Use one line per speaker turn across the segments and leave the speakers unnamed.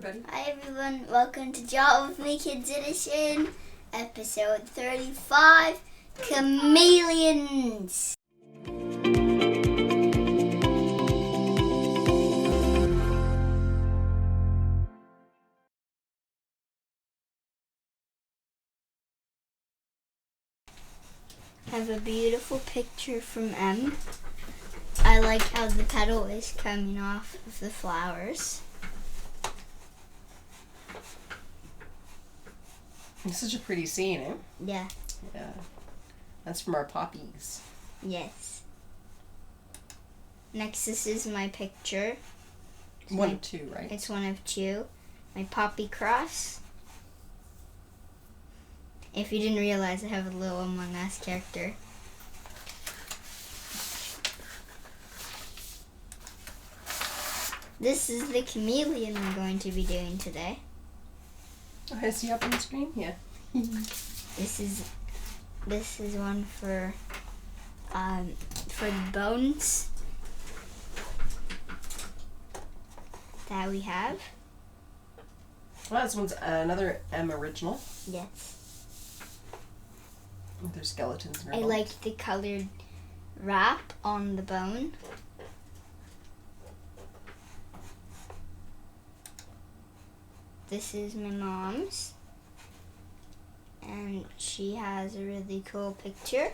everybody.
Hi everyone, welcome to Draw With Me Kids Edition, episode 35, Chameleons. I have a beautiful picture from M. I like how the petal is coming off of the flowers.
It's such a pretty scene, eh?
Yeah.
Yeah. That's from our poppies.
Yes. Next, this is my picture.
One of two, right?
It's one of two. My poppy cross. If you didn't realize, I have a little Among Us character. This is the chameleon we're going to be doing today.
Oh, is he up on the screen? Yeah.
This is one for the bones that we have.
Well, this one's another M original.
Yes.
With their skeletons and
I like the colored wrap on the bone. This is my mom's, and she has a really cool picture.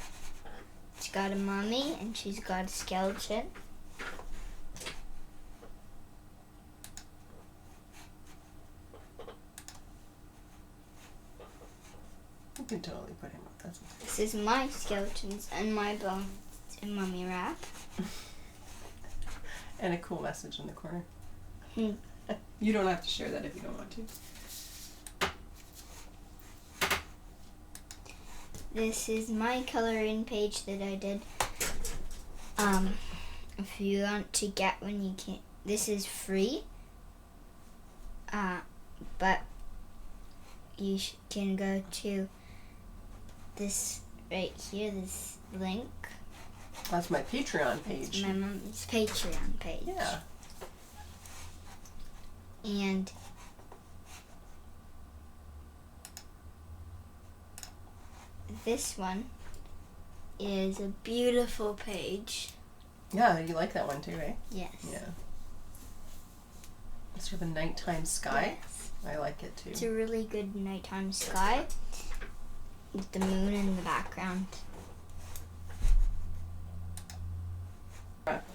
She's got a mummy and she's got a skeleton.
You can totally put him up. That's okay.
This is my skeletons and my bones in mummy wrap.
And a cool message in the corner. You don't have to share that if you don't want to.
This is my coloring page that I did. If you want to get one, you can. This is free. But you can go to this right here, this link.
That's my Patreon page.
It's my mom's Patreon page.
Yeah.
And this one is a beautiful page.
Yeah, you like that one too, eh?
Yes.
Yeah. It's sort of a nighttime sky.
Yes.
I like it too.
It's a really good nighttime sky with the moon in the background.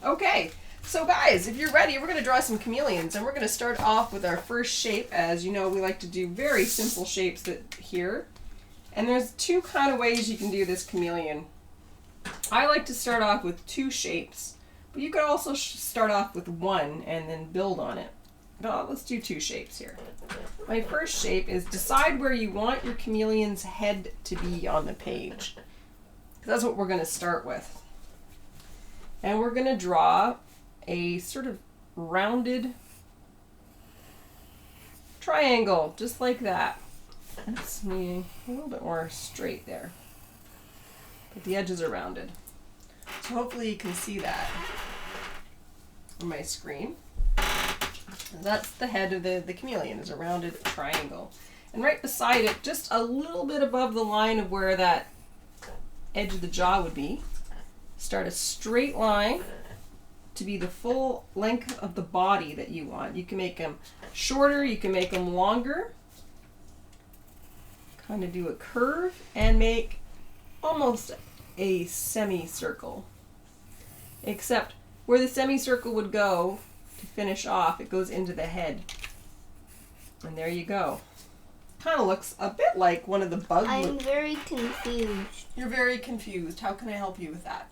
Okay, so guys, if you're ready, we're going to draw some chameleons, and we're going to start off with our first shape. As you know, we like to do very simple shapes here. And there's two kind of ways you can do this chameleon. I like to start off with two shapes, but you could also start off with one and then build on it. But let's do two shapes here. My first shape is decide where you want your chameleon's head to be on the page. That's what we're going to start with. And we're going to draw a sort of rounded triangle, just like that. That's me a little bit more straight there. But the edges are rounded. So hopefully you can see that on my screen. And that's the head of the chameleon, is a rounded triangle. And right beside it, just a little bit above the line of where that edge of the jaw would be, start a straight line to be the full length of the body that you want. You can make them shorter, you can make them longer. Kind of do a curve and make almost a semicircle. Except where the semicircle would go to finish off, it goes into the head. And there you go. Kind of looks a bit like one of the bugs.
I'm very confused.
You're very confused. How can I help you with that?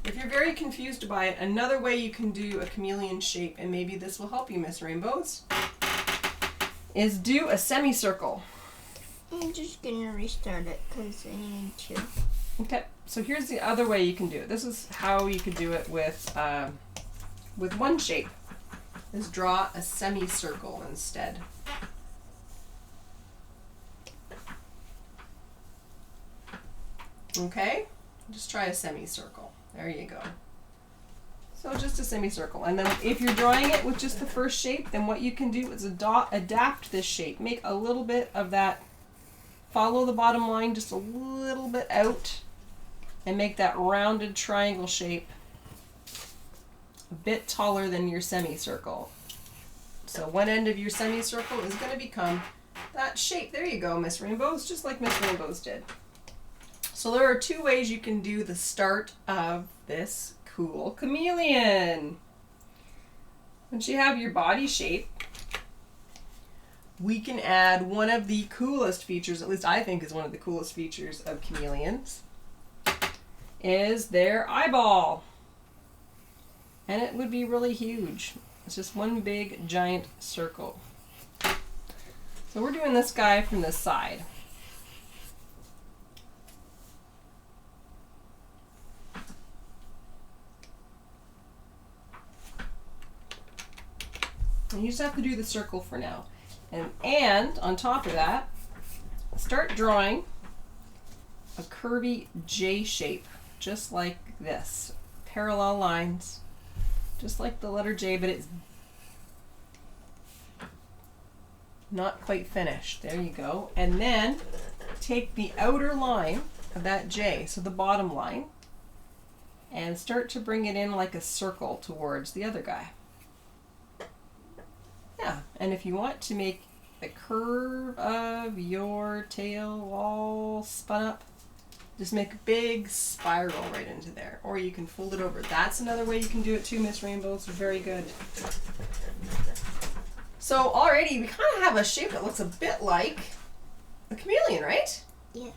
If you're very confused by it, another way you can do a chameleon shape, and maybe this will help you, Miss Rainbows, is do a semicircle.
I'm just gonna restart it because I need to.
Okay, so here's the other way you can do it. This is how you could do it with one shape. Is draw a semicircle instead. Okay, just try a semicircle. There you go. So just a semicircle. And then if you're drawing it with just the first shape, then what you can do is adapt this shape. Make a little bit of that, follow the bottom line just a little bit out, and make that rounded triangle shape a bit taller than your semicircle. So one end of your semicircle is going to become that shape. There you go, Miss Rainbows, just like Miss Rainbows did. So there are two ways you can do the start of this cool chameleon. Once you have your body shape, we can add one of the coolest features, at least I think is one of the coolest features of chameleons, is their eyeball. And it would be really huge. It's just one big giant circle. So we're doing this guy from this side. And you just have to do the circle for now. And on top of that, start drawing a curvy J shape, just like this. Parallel lines, just like the letter J, but it's not quite finished. There you go. And then take the outer line of that J, so the bottom line, and start to bring it in like a circle towards the other guy. Yeah, and if you want to make the curve of your tail all spun up, just make a big spiral right into there. Or you can fold it over. That's another way you can do it too, Miss Rainbows. Very good. So already we kind of have a shape that looks a bit like a chameleon, right?
Yeah.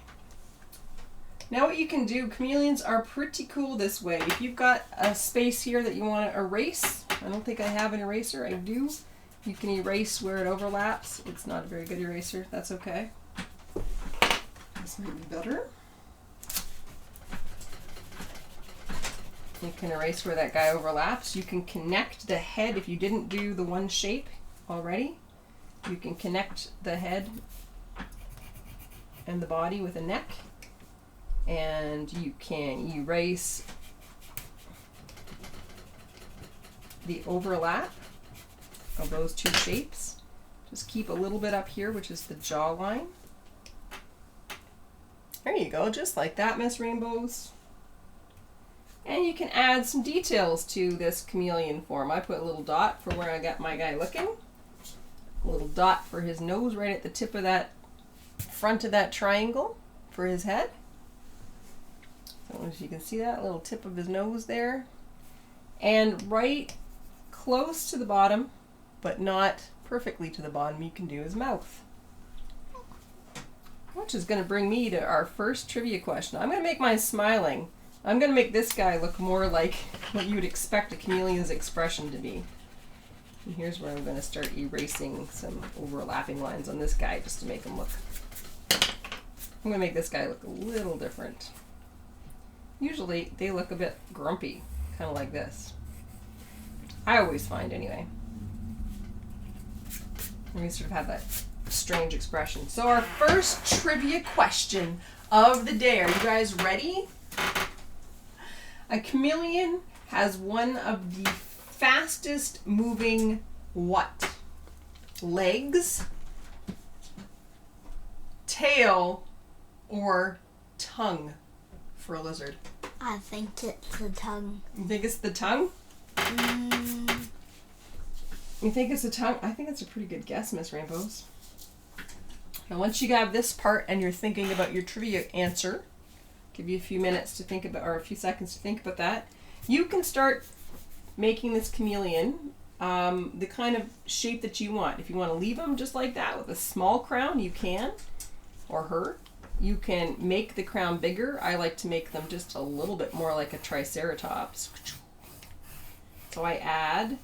Now what you can do, chameleons are pretty cool this way. If you've got a space here that you want to erase, I don't think I have an eraser, I do. You can erase where it overlaps. It's not a very good eraser, that's okay. This might be better. You can erase where that guy overlaps. You can connect the head if you didn't do the one shape already. You can connect the head and the body with a neck. And you can erase the overlap of those two shapes. Just keep a little bit up here, which is the jawline. There you go, just like that, Miss Rainbows. And you can add some details to this chameleon form. I put a little dot for where I got my guy looking. A little dot for his nose right at the tip of that front of that triangle for his head. So as you can see that little tip of his nose there. And right close to the bottom, but not perfectly to the bottom, you can do his mouth. Which is going to bring me to our first trivia question. I'm going to make mine smiling. I'm going to make this guy look more like what you would expect a chameleon's expression to be. And here's where I'm going to start erasing some overlapping lines on this guy just to make him look. I'm going to make this guy look a little different. Usually they look a bit grumpy, kind of like this. I always find anyway. We sort of have that strange expression. So our first trivia question of the day. Are you guys ready? A chameleon has one of the fastest moving what? Legs, tail, or tongue for a lizard?
I think it's the tongue.
You think it's the tongue? You think it's the tongue? I think it's a pretty good guess, Miss Rainbows. Now once you have this part and you're thinking about your trivia answer, give you a few minutes to think about, or a few seconds to think about that, you can start making this chameleon the kind of shape that you want. If you want to leave him just like that with a small crown, you can, or her. You can make the crown bigger. I like to make them just a little bit more like a triceratops. So I add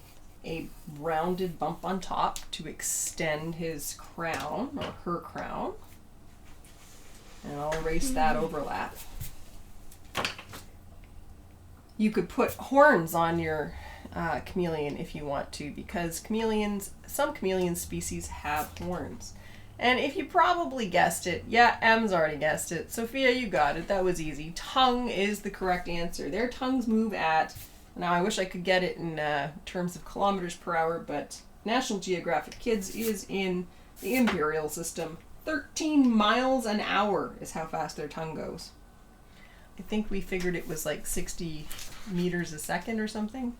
a rounded bump on top to extend his crown, or her crown. And I'll erase that overlap. You could put horns on your chameleon if you want to, because some chameleon species have horns. And if you probably guessed it, yeah, M's already guessed it. Sophia, you got it. That was easy. Tongue is the correct answer. Their tongues move at Now I wish I could get it in terms of kilometers per hour, but National Geographic Kids is in the imperial system. 13 miles an hour is how fast their tongue goes. I think we figured it was like 60 meters a second or something.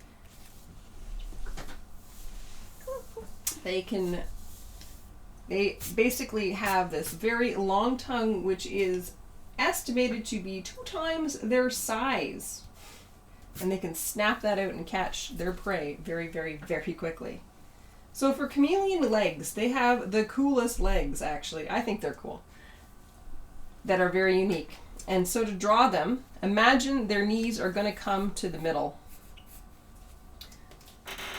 They basically have this very long tongue, which is estimated to be 2 times their size. And they can snap that out and catch their prey very, very, very quickly. So for chameleon legs, they have the coolest legs, actually. I think they're cool. That are very unique. And so to draw them, imagine their knees are going to come to the middle.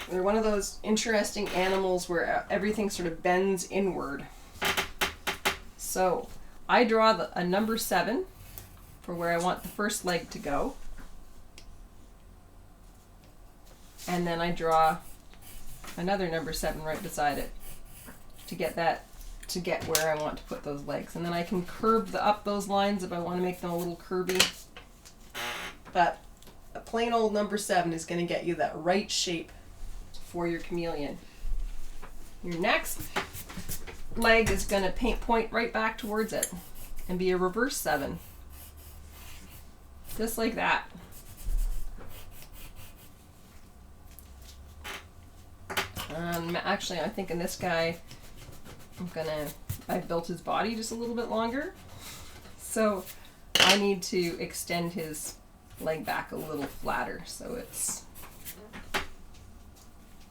They're one of those interesting animals where everything sort of bends inward. So I draw a number 7 for where I want the first leg to go. And then I draw another number 7 right beside it to get where I want to put those legs. And then I can curve up those lines if I want to make them a little curvy. But a plain old number 7 is going to get you that right shape for your chameleon. Your next leg is going to point right back towards it and be a reverse 7. Just like that. Actually, I think in this guy, I've built his body just a little bit longer. So I need to extend his leg back a little flatter. So it's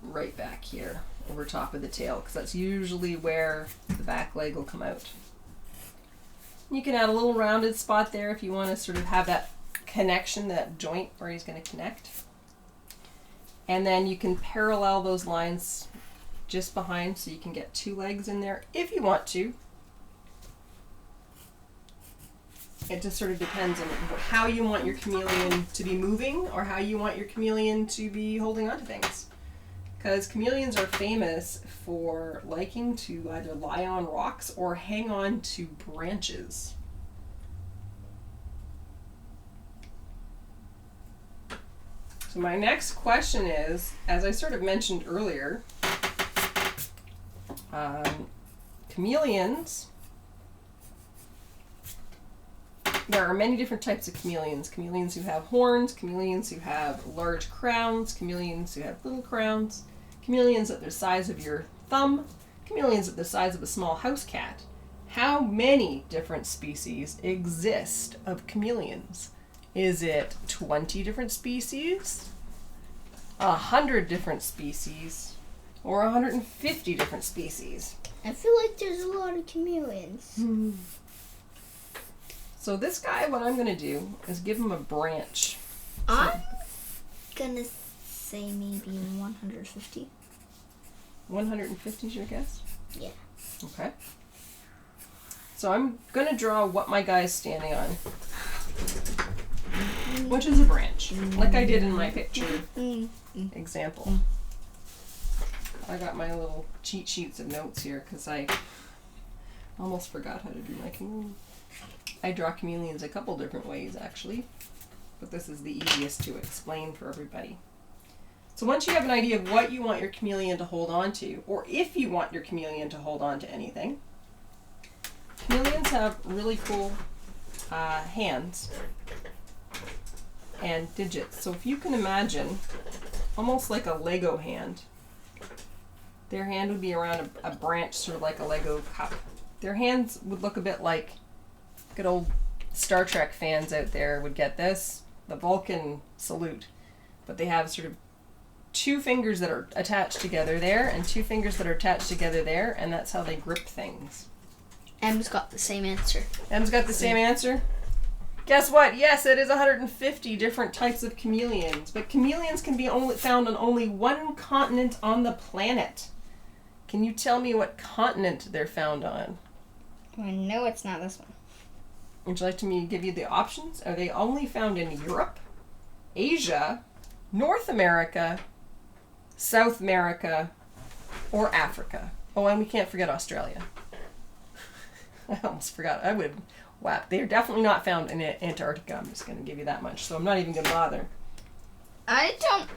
right back here over top of the tail, because that's usually where the back leg will come out. You can add a little rounded spot there if you want to sort of have that connection, that joint where he's going to connect. And then you can parallel those lines just behind so you can get 2 legs in there if you want to. It just sort of depends on how you want your chameleon to be moving or how you want your chameleon to be holding on to things. Because chameleons are famous for liking to either lie on rocks or hang on to branches. So my next question is, as I sort of mentioned earlier, chameleons, there are many different types of chameleons. Chameleons who have horns, chameleons who have large crowns, chameleons who have little crowns, chameleons at the size of your thumb, chameleons at the size of a small house cat. How many different species exist of chameleons? Is it 20 different species, 100 different species, or 150 different species?
I feel like there's a lot of chameleons.
So this guy, what I'm going to do is give him a branch.
I'm going to say maybe 150.
150 is your guess?
Yeah.
Okay. So I'm going to draw what my guy's standing on, which is a branch, like I did in my picture example. I got my little cheat sheets of notes here because I almost forgot how to do my chameleon. I draw chameleons a couple different ways actually, but this is the easiest to explain for everybody. So once you have an idea of what you want your chameleon to hold on to, or if you want your chameleon to hold on to anything, chameleons have really cool hands and digits. So if you can imagine almost like a Lego hand, their hand would be around a branch, sort of like a Lego cup. Their hands would look a bit like, good old Star Trek fans out there would get this, the Vulcan salute. But they have sort of 2 fingers that are attached together there and 2 fingers that are attached together there, and that's how they grip things.
Em's got the same answer.
Em's got the same answer? Guess what? Yes, it is 150 different types of chameleons, but chameleons can be found on only 1 continent on the planet. Can you tell me what continent they're found on?
I know it's not this one.
Would you like me to give you the options? Are they only found in Europe, Asia, North America, South America, or Africa? Oh, and we can't forget Australia. I almost forgot. Wow, they're definitely not found in Antarctica. I'm just going to give you that much, so I'm not even going to bother.
I don't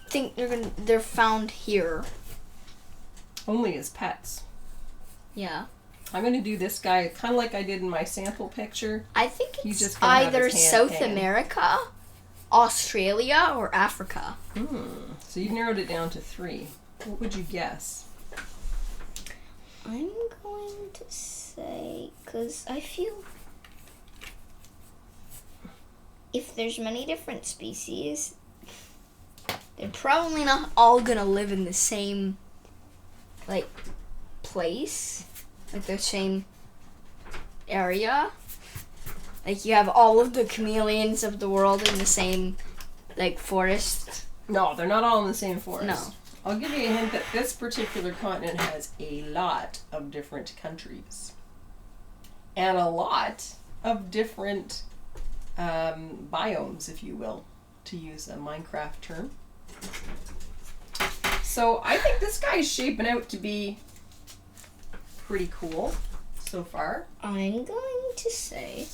think they're found here.
Only as pets.
Yeah.
I'm going to do this guy kind of like I did in my sample picture.
I think
He's
it's
just gonna have
either
his hand
South
hanging.
America, Australia, or Africa.
So you've narrowed it down to 3. What would you guess?
I'm going to say, because I feel if there's many different species, they're probably not all gonna live in the same, like, place, like the same area. Like, you have all of the chameleons of the world in the same, like, forest.
No, they're not all in the same forest.
No.
I'll give you a hint that this particular continent has a lot of different countries. And a lot of different biomes, if you will, to use a Minecraft term. So I think this guy's shaping out to be pretty cool so far.
I'm going to say,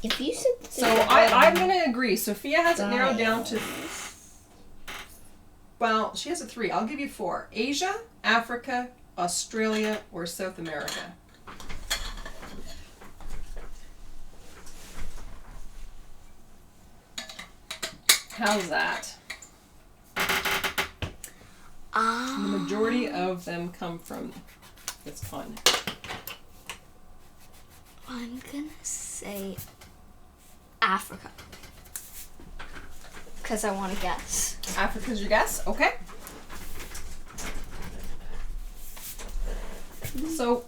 if you said...
So I'm going to agree. Sophia has it narrowed down to... Well, she has a 3. I'll give you 4. Asia, Africa, Australia, or South America. How's that? The majority of them come from this continent.
I'm gonna say Africa. Because I want to guess.
Africa's your guess? Okay. So,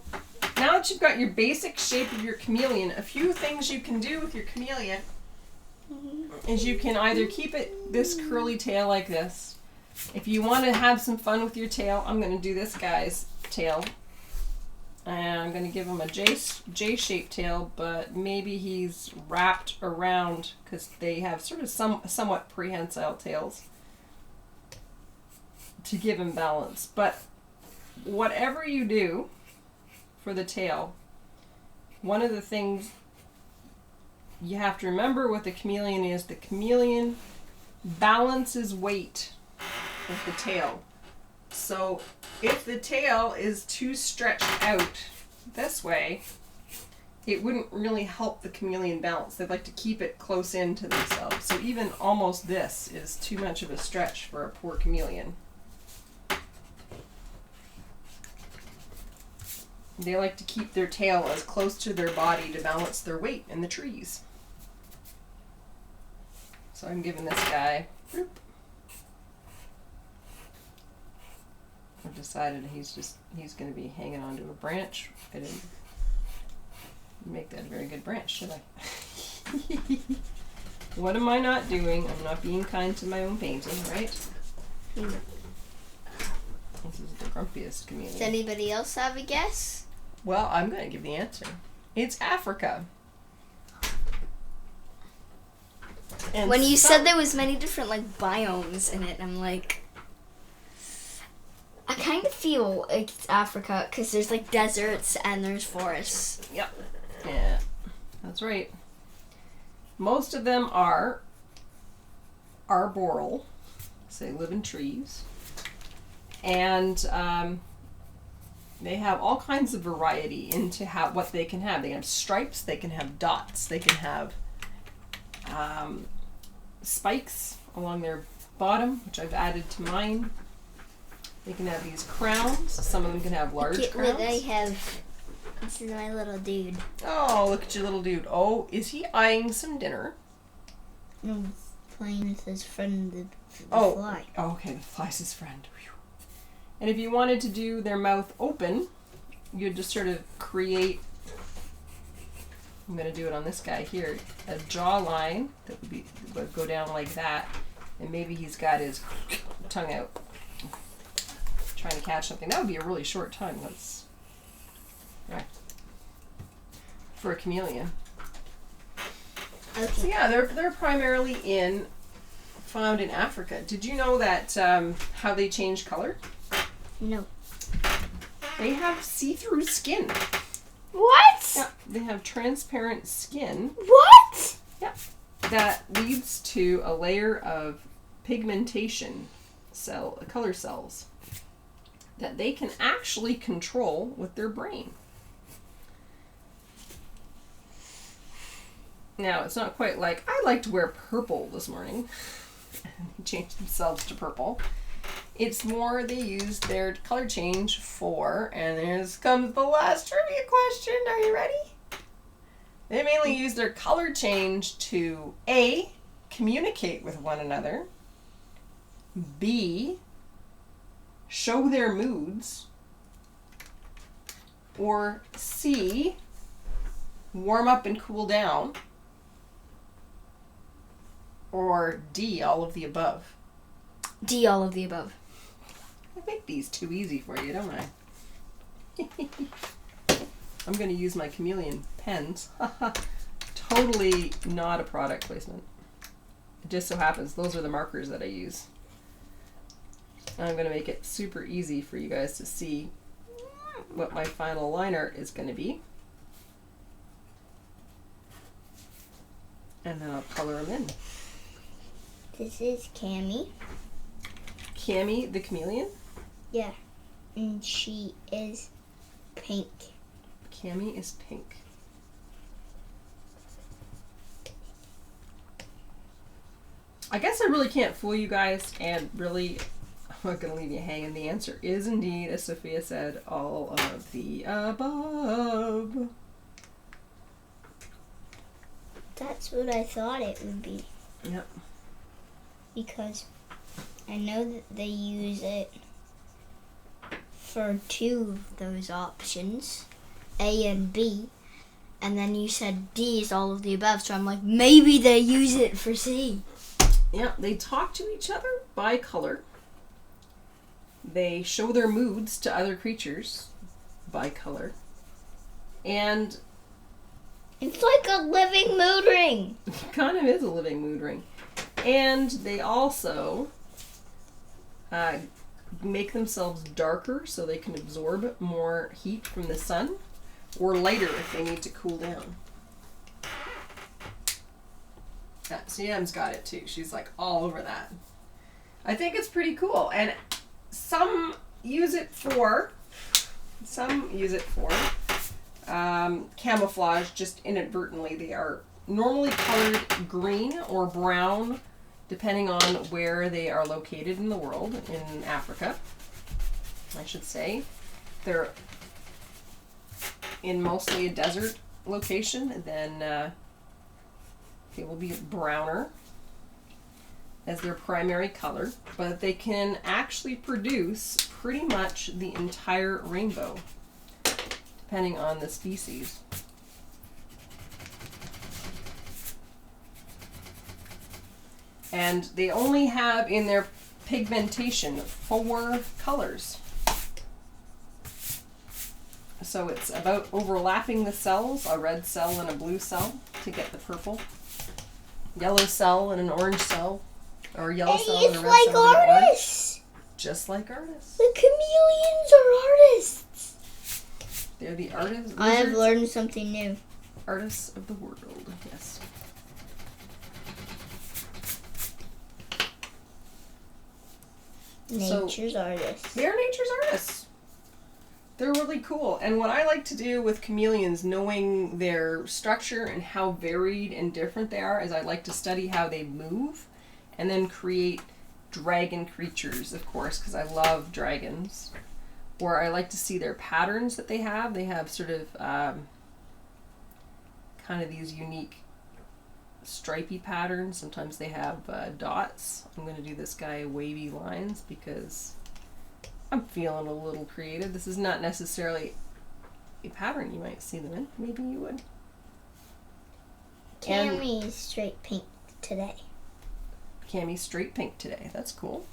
now that you've got your basic shape of your chameleon, a few things you can do with your chameleon is you can either keep it this curly tail like this. If you want to have some fun with your tail, I'm going to do this guy's tail. And I'm going to give him a J-shaped tail, but maybe he's wrapped around because they have sort of somewhat prehensile tails to give him balance. But whatever you do for the tail, one of the things you have to remember with the chameleon is the chameleon balances weight with the tail. So if the tail is too stretched out this way, it wouldn't really help the chameleon balance. They'd like to keep it close in to themselves. So even almost this is too much of a stretch for a poor chameleon. They like to keep their tail as close to their body to balance their weight in the trees. So I'm giving this guy... I've decided he's going to be hanging onto a branch. I didn't make that a very good branch, should I? What am I not doing? I'm not being kind to my own painting, right? This is the grumpiest chameleon.
Does anybody else have a guess?
Well, I'm going to give the answer. It's Africa. And
when you said there was many different like biomes in it, I'm like, I kind of feel like it's Africa because there's like deserts and there's forests.
Yep. Yeah, that's right. Most of them are arboreal, so they live in trees, and they have all kinds of variety into what they can have. They can have stripes, they can have dots, they can have spikes along their bottom, which I've added to mine. They can have these crowns. Some of them can have large
Look
crowns.
what I have. This is my little dude.
Oh, look at your little dude. Oh, is he eyeing some dinner?
No, playing with his friend, the fly.
Oh, okay, the fly's his friend. Whew. And if you wanted to do their mouth open, you'd just sort of create, I'm going to do it on this guy here, a jawline that would go down like that, and maybe he's got his tongue out trying to catch something. That would be a really short tongue. That's right for a chameleon.
Okay.
So yeah, they're primarily found in Africa. Did you know that how they change color?
No.
They have see-through skin.
What?
Yeah, they have transparent skin.
What?
Yep. that leads to a layer of pigmentation color cells that they can actually control with their brain. Now, it's not quite like, I like to wear purple this morning. They change themselves to purple. It's more they use their color change for, and here comes the last trivia question. Are you ready? They mainly use their color change to A, communicate with one another, B, show their moods, or C, warm up and cool down, or D, all of the above.
D, all of the above.
I make these too easy for you, don't I? I'm going to use my Chameleon pens. Totally not a product placement. It just so happens those are the markers that I use. And I'm going to make it super easy for you guys to see what my final liner is going to be. And then I'll color them in.
This is Cammy.
Cammy the Chameleon?
Yeah. And she is pink.
Cammy is pink. I guess I really can't fool you guys, and really, I'm not going to leave you hanging. The answer is indeed, as Sophia said, all of the above.
That's what I thought it would be.
Yep.
Because I know that they use it for two of those options, A and B, and then you said D is all of the above, so I'm like, maybe they use it for C.
Yeah, they talk to each other by color. They show their moods to other creatures by color. And
It's like a living mood ring.
it kind of is a living mood ring. And they also make themselves darker so they can absorb more heat from the sun, or lighter if they need to cool down. CM's got it too. She's like all over that. I think it's pretty cool. And some use it for camouflage, just inadvertently. They are normally colored green or brown, depending on where they are located in the world. In Africa, I should say. They're in mostly a desert location, then they will be browner as their primary color, but they can actually produce pretty much the entire rainbow, depending on the species. And they only have in their pigmentation 4 colors. So it's about overlapping the cells, a red cell and a blue cell to get the purple, yellow cell and an orange cell, or yellow cell and a red
like
cell and an orange.
artists.
Just like artists.
The chameleons are artists.
They're the artists.
I have learned something new.
Artists of the world, yes.
Nature's artists.
They're nature's artists. They're really cool. And what I like to do with chameleons, knowing their structure and how varied and different they are, is I like to study how they move and then create dragon creatures, of course, because I love dragons. Or I like to see their patterns that they have. They have sort of kind of these unique stripy patterns. Sometimes they have dots. I'm going to do this guy wavy lines because I'm feeling a little creative. This is not necessarily a pattern you might see them in. Maybe you would.
Cammy's straight pink today.
Cammy's straight pink today. That's cool.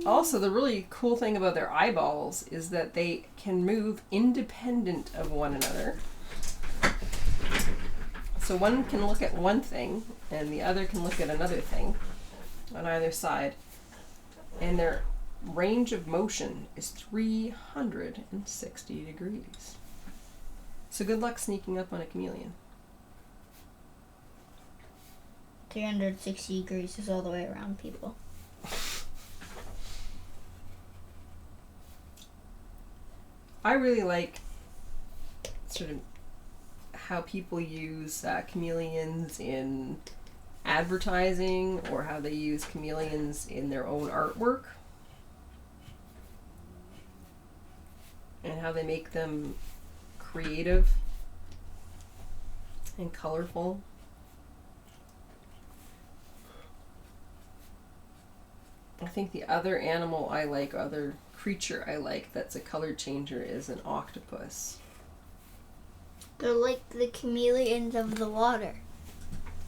Also, the really cool thing about their eyeballs is that they can move independent of one another. So one can look at one thing and the other can look at another thing on either side. And their range of motion is 360 degrees. So good luck sneaking up on a chameleon.
360 degrees is all the way around, people.
I really like sort of how people use chameleons in advertising, or how they use chameleons in their own artwork, and how they make them creative and colorful. I think the other animal I like, other creature I like that's a color changer, is an octopus.
They're like the chameleons of the water.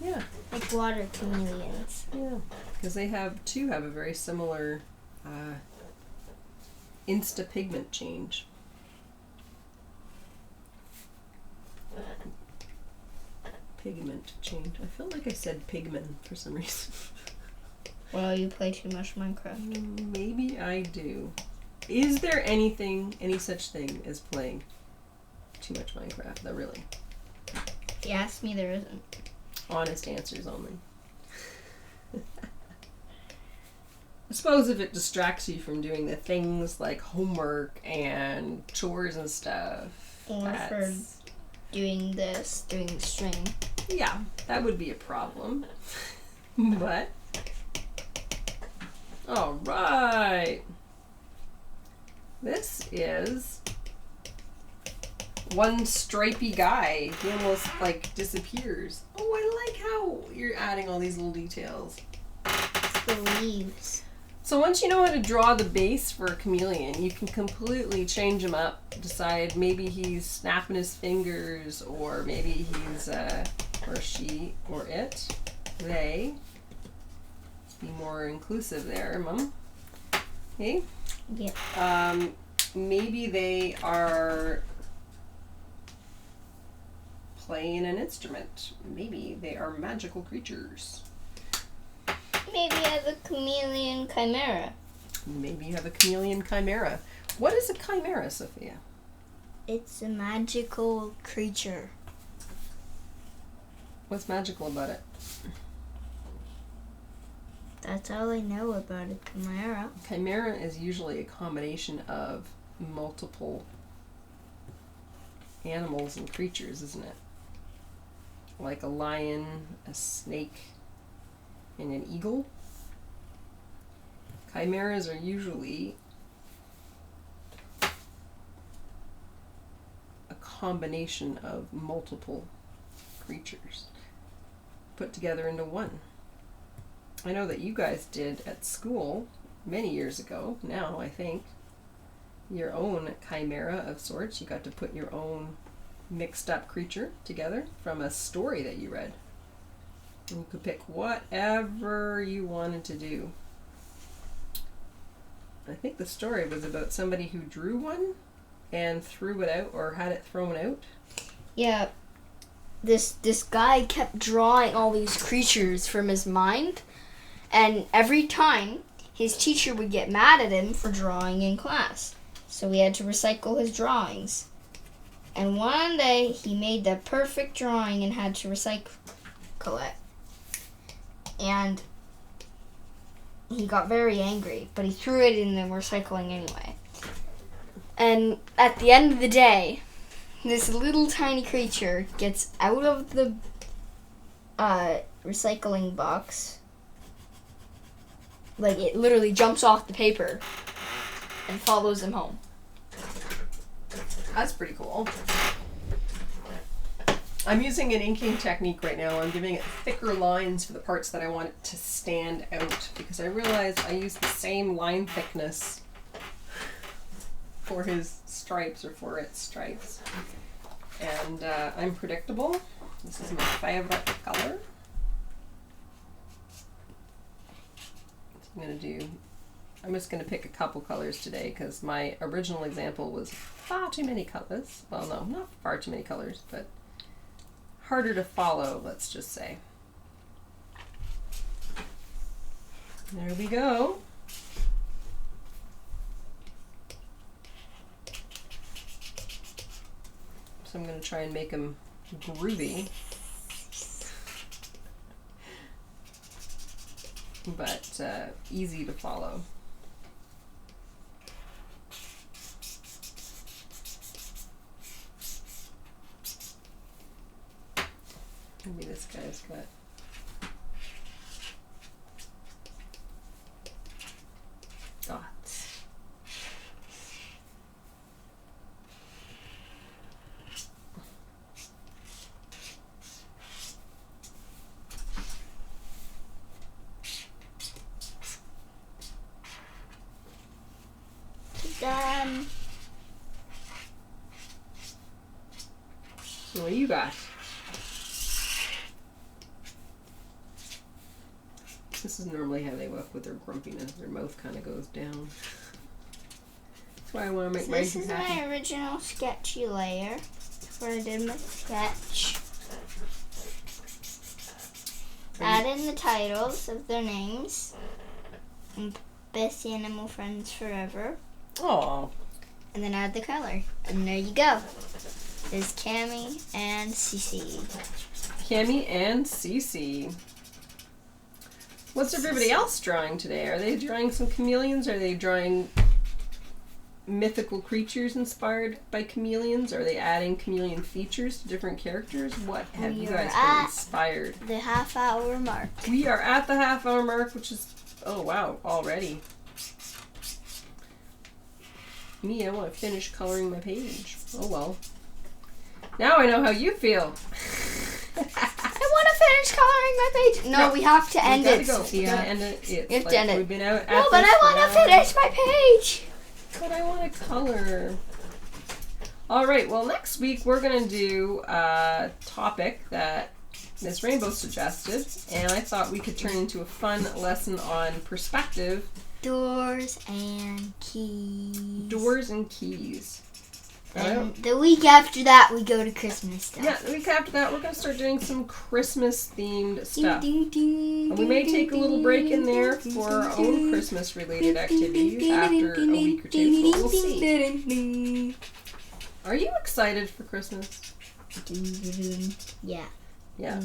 Yeah.
Like water chameleons.
Yeah. Because they have a very similar insta-pigment change. Pigment change. I felt like I said pigment for some reason.
Well, you play too much Minecraft.
Maybe I do. Is there any such thing as playing too much Minecraft? No, really.
If you ask me, there isn't.
Honest answers only. I suppose if it distracts you from doing the things like homework and chores and stuff.
Or for doing the string.
Yeah, that would be a problem. But all right. This is one stripy guy. He almost like disappears. Oh, I like how you're adding all these little details.
It's the leaves.
So once you know how to draw the base for a chameleon, you can completely change him up. Decide maybe he's snapping his fingers, or maybe he's or she or it, they. Let's be more inclusive there, Mom. Okay.
Yeah.
Maybe they are playing an instrument. Maybe they are magical creatures.
Maybe I have a chameleon chimera.
Maybe you have a chameleon chimera. What is a chimera, Sophia?
It's a magical creature.
What's magical about it?
That's all I know about a chimera.
Chimera is usually a combination of multiple animals and creatures, isn't it? Like a lion, a snake, and an eagle. Chimeras are usually a combination of multiple creatures put together into one. I know that you guys did at school many years ago, now I think, your own chimera of sorts. You got to put your own mixed up creature together from a story that you read. And you could pick whatever you wanted to do. I think the story was about somebody who drew one and threw it out, or had it thrown out.
Yeah. This guy kept drawing all these creatures from his mind, and every time his teacher would get mad at him for drawing in class. So he had to recycle his drawings. And one day he made the perfect drawing and had to recycle it. And he got very angry, but he threw it in the recycling anyway. And at the end of the day, this little tiny creature gets out of the recycling box. Like, it literally jumps off the paper and follows him home.
That's pretty cool. I'm using an inking technique right now. I'm giving it thicker lines for the parts that I want it to stand out, because I realized I use the same line thickness for his stripes, or for its stripes. And I'm predictable. This is my favorite color. I'm just going to pick a couple colors today, because my original example was far too many colors. Well, no, not far too many colors, but harder to follow, let's just say. There we go. So I'm going to try and make them groovy. But easy to follow. Maybe this guy's got dots.
Done.
So what do you got? This is normally how they look with their grumpiness. Their mouth kind of goes down. That's why I want to make mine
This is
happy.
my original sketchy layer where I did my sketch. Add in the titles of their names. And best animal friends forever.
Oh.
And then add the color. And there you go. There's Cammy and Cece.
Cammy and Cece. What's everybody else drawing today? Are they drawing some chameleons? Are they drawing mythical creatures inspired by chameleons? Are they adding chameleon features to different characters? What have you guys been inspired?
The half-hour mark.
We are at the half-hour mark, which is, oh wow, already. Me, I want to finish coloring my page. Oh well. Now I know how you feel.
I want to finish coloring my page. No, we have to end it, Sophia.
We gotta end it.
You have to end it.
We've been out at
No, but
this
I want to finish my page.
But I want to color. All right. Well, next week we're gonna do a topic that Miss Rainbow suggested, and I thought we could turn into a fun lesson on perspective.
Doors and keys.
Doors and keys.
And the week after that, we go to Christmas stuff.
Yeah, the week after that, we're going to start doing some Christmas-themed stuff. And we may take a little break in there for our own Christmas-related activities after a week or two, but we'll see. Are you excited for Christmas?
Yeah.
Yeah.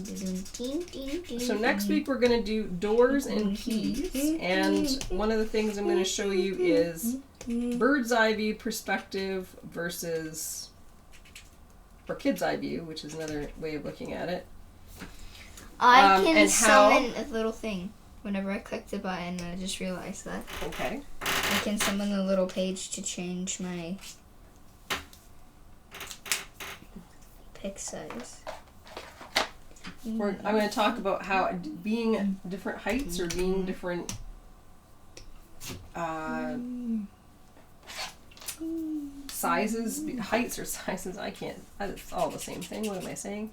So next week we're going to do doors and keys, and one of the things I'm going to show you is bird's eye view perspective versus, or kid's eye view, which is another way of looking at it.
I can summon a little thing. Whenever I click the button, I just realized that.
Okay.
I can summon a little page to change my pick size.
I'm going to talk about how being different heights or being different sizes, heights or sizes, I can't, it's all the same thing, what am I saying?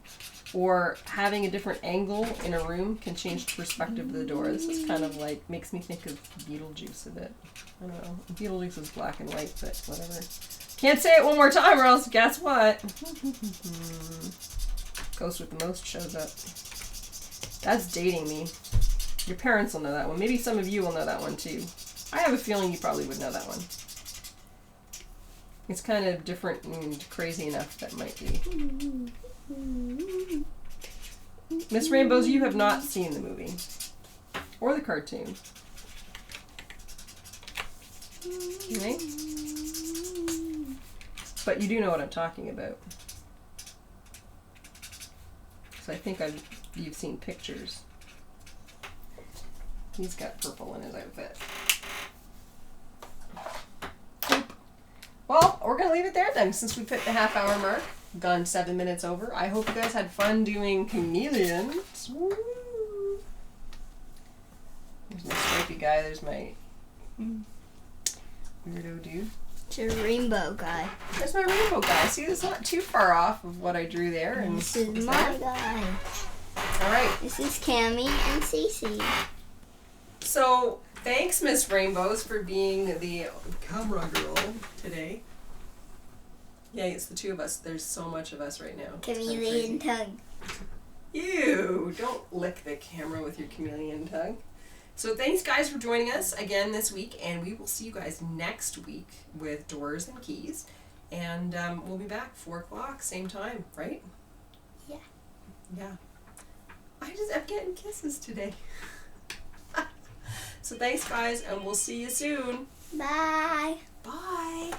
Or having a different angle in a room can change the perspective of the door. This is kind of like, makes me think of Beetlejuice a bit. I don't know, Beetlejuice is black and white, but whatever. Can't say it one more time or else guess what? Ghost with the most shows up. That's dating me. Your parents will know that one. Maybe some of you will know that one too. I have a feeling you probably would know that one. It's kind of different and crazy enough that might be. Miss Rainbows, you have not seen the movie. Or the cartoon. Right? But you do know what I'm talking about. So I think you've seen pictures. He's got purple in his outfit. Well, we're going to leave it there then, since we've hit the half-hour mark. Gone 7 minutes over. I hope you guys had fun doing chameleons. Woo! There's my stripey guy. There's my weirdo dude.
It's a rainbow guy.
There's my rainbow guy. See, it's not too far off of what I drew there. And
this is my guy.
All right.
This is Cammy and Cece.
So, thanks, Miss Rainbows, for being the camera girl today. Yeah, it's the two of us. There's so much of us right now.
Chameleon tongue.
Ew! Don't lick the camera with your chameleon tongue. So thanks, guys, for joining us again this week, and we will see you guys next week with Doors and Keys. And we'll be back 4 o'clock, same time, right?
Yeah.
Yeah. I'm getting kisses today. So thanks, guys, and we'll see you soon.
Bye.
Bye.